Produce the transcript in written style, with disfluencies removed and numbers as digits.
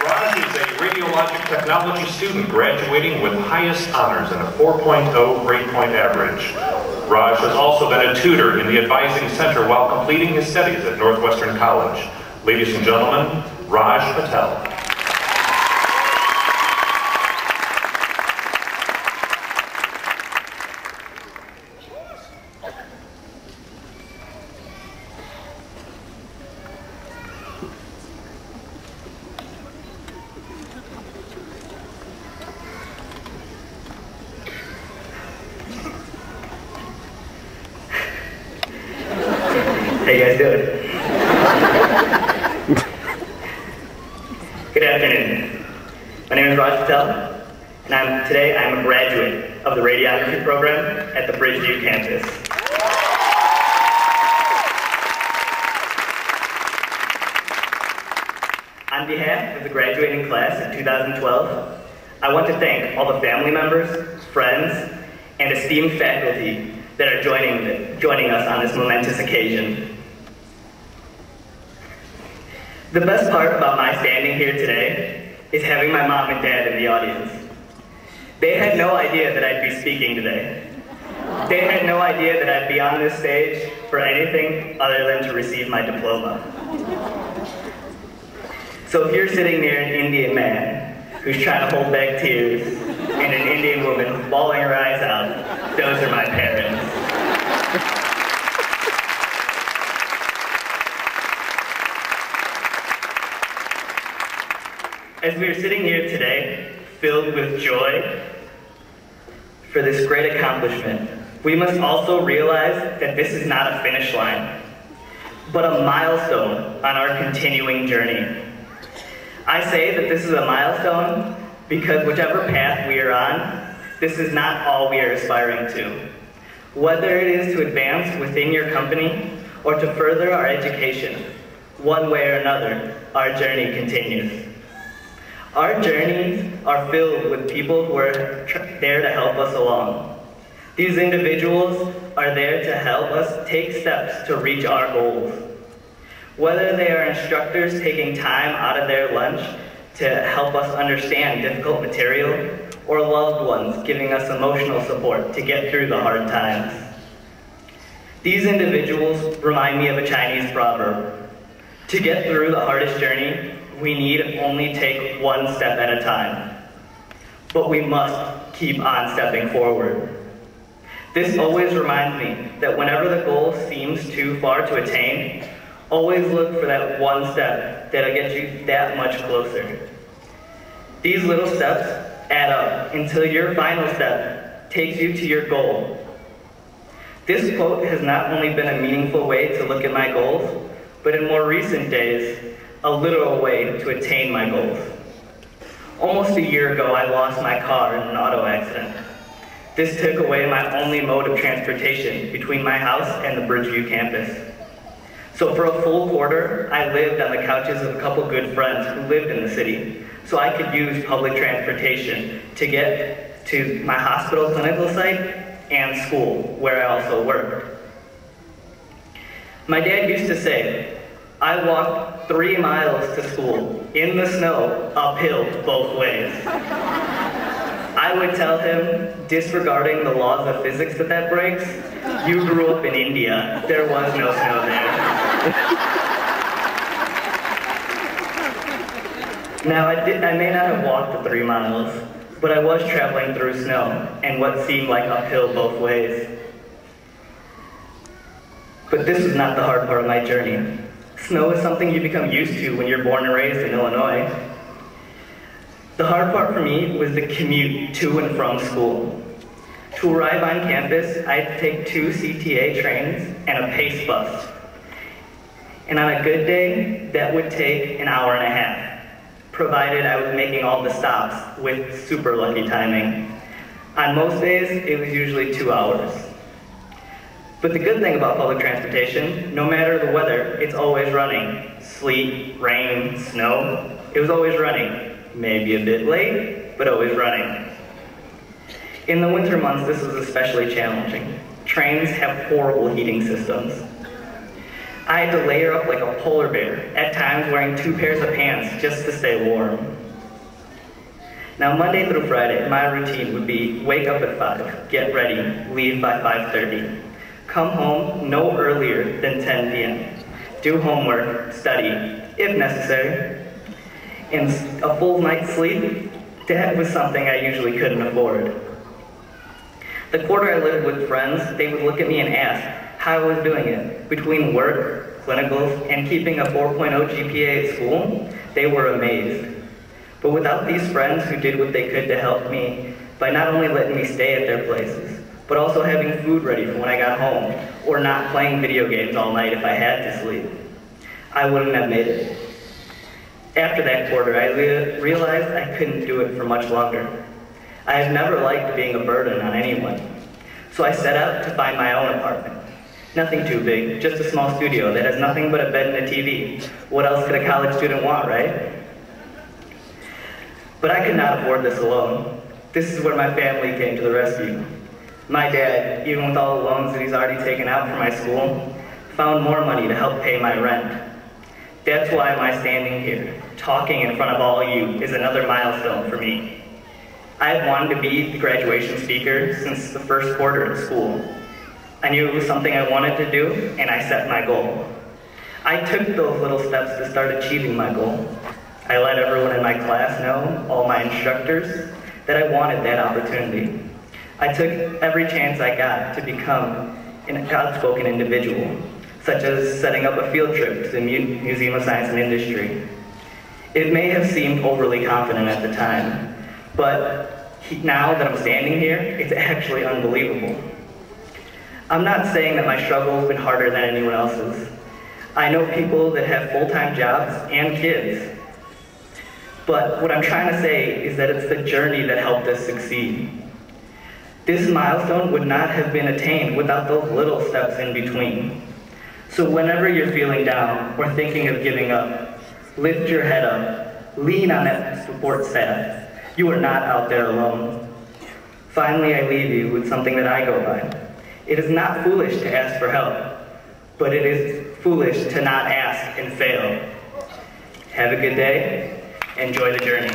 Raj is a radiologic technology student graduating with highest honors and a 4.0 grade point average. Raj has also been a tutor in the advising center while completing his studies at Northwestern College. Ladies and gentlemen, Raj Patel. How you guys doing? Good afternoon. My name is Raj Patel, and today I'm a graduate of the radiography program at the Bridgeview campus. On behalf of the graduating class of 2012, I want to thank all the family members, friends, and esteemed faculty that are joining us on this momentous occasion. The best part about my standing here today is having my mom and dad in the audience. They had no idea that I'd be speaking today. They had no idea that I'd be on this stage for anything other than to receive my diploma. So if you're sitting near an Indian man who's trying to hold back tears and an Indian woman bawling her eyes out, those are my parents. As we are sitting here today, filled with joy for this great accomplishment, we must also realize that this is not a finish line, but a milestone on our continuing journey. I say that this is a milestone because whichever path we are on, this is not all we are aspiring to. Whether it is to advance within your company or to further our education, one way or another, our journey continues. Our journeys are filled with people who are there to help us along. These individuals are there to help us take steps to reach our goals. Whether they are instructors taking time out of their lunch to help us understand difficult material, or loved ones giving us emotional support to get through the hard times. These individuals remind me of a Chinese proverb. To get through the hardest journey, we need only take one step at a time. But we must keep on stepping forward. This always reminds me that whenever the goal seems too far to attain, always look for that one step that'll get you that much closer. These little steps add up until your final step takes you to your goal. This quote has not only been a meaningful way to look at my goals, but in more recent days, a literal way to attain my goals. Almost a year ago, I lost my car in an auto accident. This took away my only mode of transportation between my house and the Bridgeview campus. So for a full quarter, I lived on the couches of a couple good friends who lived in the city, so I could use public transportation to get to my hospital clinical site and school, where I also worked. My dad used to say, I walked 3 miles to school, in the snow, uphill both ways. I would tell him, disregarding the laws of physics that breaks, you grew up in India, there was no snow there. Now, I may not have walked the 3 miles, but I was traveling through snow and what seemed like uphill both ways. But this was not the hard part of my journey. Snow is something you become used to when you're born and raised in Illinois. The hard part for me was the commute to and from school. To arrive on campus, I had to take 2 CTA trains and a PACE bus. And on a good day, that would take an hour and a half, provided I was making all the stops with super lucky timing. On most days, it was usually 2 hours. But the good thing about public transportation, no matter the weather, it's always running. Sleet, rain, snow, it was always running. Maybe a bit late, but always running. In the winter months, this was especially challenging. Trains have horrible heating systems. I had to layer up like a polar bear, at times wearing 2 pairs of pants just to stay warm. Now, Monday through Friday, my routine would be wake up at 5, get ready, leave by 5:30, come home no earlier than 10 p.m., do homework, study, if necessary, and a full night's sleep, that was something I usually couldn't afford. The quarter I lived with friends, they would look at me and ask how I was doing it. Between work, clinicals, and keeping a 4.0 GPA at school, they were amazed. But without these friends who did what they could to help me by not only letting me stay at their places, but also having food ready for when I got home, or not playing video games all night if I had to sleep, I wouldn't have made it. After that quarter, I realized I couldn't do it for much longer. I have never liked being a burden on anyone, so I set out to find my own apartment. Nothing too big, just a small studio that has nothing but a bed and a TV. What else could a college student want, right? But I could not afford this alone. This is where my family came to the rescue. My dad, even with all the loans that he's already taken out for my school, found more money to help pay my rent. That's why my standing here, talking in front of all of you, is another milestone for me. I have wanted to be the graduation speaker since the first quarter of school. I knew it was something I wanted to do, and I set my goal. I took those little steps to start achieving my goal. I let everyone in my class know, all my instructors, that I wanted that opportunity. I took every chance I got to become an outspoken individual, such as setting up a field trip to the Museum of Science and Industry. It may have seemed overly confident at the time, but now that I'm standing here, it's actually unbelievable. I'm not saying that my struggle has been harder than anyone else's. I know people that have full-time jobs and kids. But what I'm trying to say is that it's the journey that helped us succeed. This milestone would not have been attained without those little steps in between. So whenever you're feeling down or thinking of giving up, lift your head up, lean on that support staff. You are not out there alone. Finally, I leave you with something that I go by. It is not foolish to ask for help, but it is foolish to not ask and fail. Have a good day. Enjoy the journey.